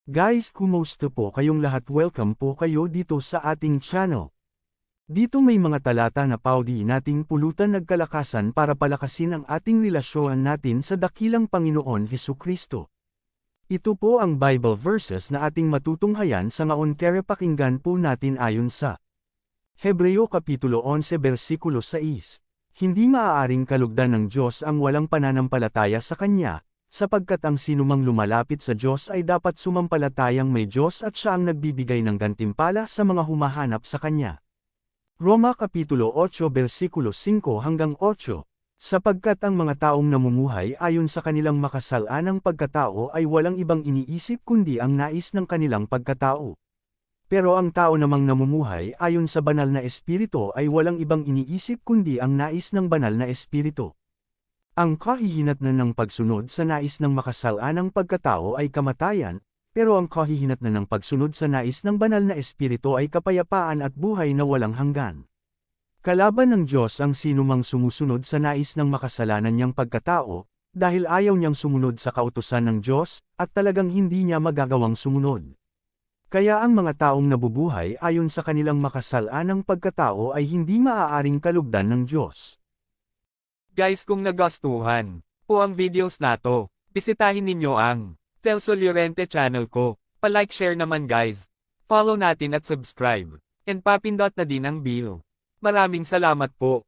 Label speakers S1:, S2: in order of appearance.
S1: Guys, kumusta po kayong lahat? Welcome po kayo dito sa ating channel. Dito may mga talata na paudi nating pulutan nagkalakasan para palakasin ang ating relasyon natin sa dakilang Panginoon Hesukristo. Ito po ang Bible verses na ating matutunghayan sa ngayon, kaya pakinggan po natin ayon sa Hebreo Kapitulo 11 versikulo 6. Hindi maaaring kalugdan ng Diyos ang walang pananampalataya sa Kanya, sapagkat ang sinumang lumalapit sa Diyos ay dapat sumampalatayang may Diyos at Siya ang nagbibigay ng gantimpala sa mga humahanap sa Kanya. Roma Kapitulo 8 versikulo 5 hanggang 8. Sapagkat ang mga taong namumuhay ayon sa kanilang makasalanang pagkatao ay walang ibang iniisip kundi ang nais ng kanilang pagkatao. Pero ang tao namang namumuhay ayon sa banal na Espiritu ay walang ibang iniisip kundi ang nais ng banal na Espiritu. Ang kahihinatnan ng pagsunod sa nais ng makasalanang pagkatao ay kamatayan, pero ang kahihinatnan ng pagsunod sa nais ng banal na Espiritu ay kapayapaan at buhay na walang hanggan. Kalaban ng Diyos ang sinumang sumusunod sa nais ng makasalanan niyang pagkatao, dahil ayaw niyang sumunod sa kautusan ng Diyos, at talagang hindi niya magagawang sumunod. Kaya ang mga taong nabubuhay ayon sa kanilang makasalanang pagkatao ay hindi maaaring kalugdan ng Diyos.
S2: Guys, kung nagustuhan po ang videos nato, bisitahin ninyo ang Telso Llorente channel ko. Pa-like, share naman guys. Follow natin at subscribe. And papindot na din ang bell. Maraming salamat po.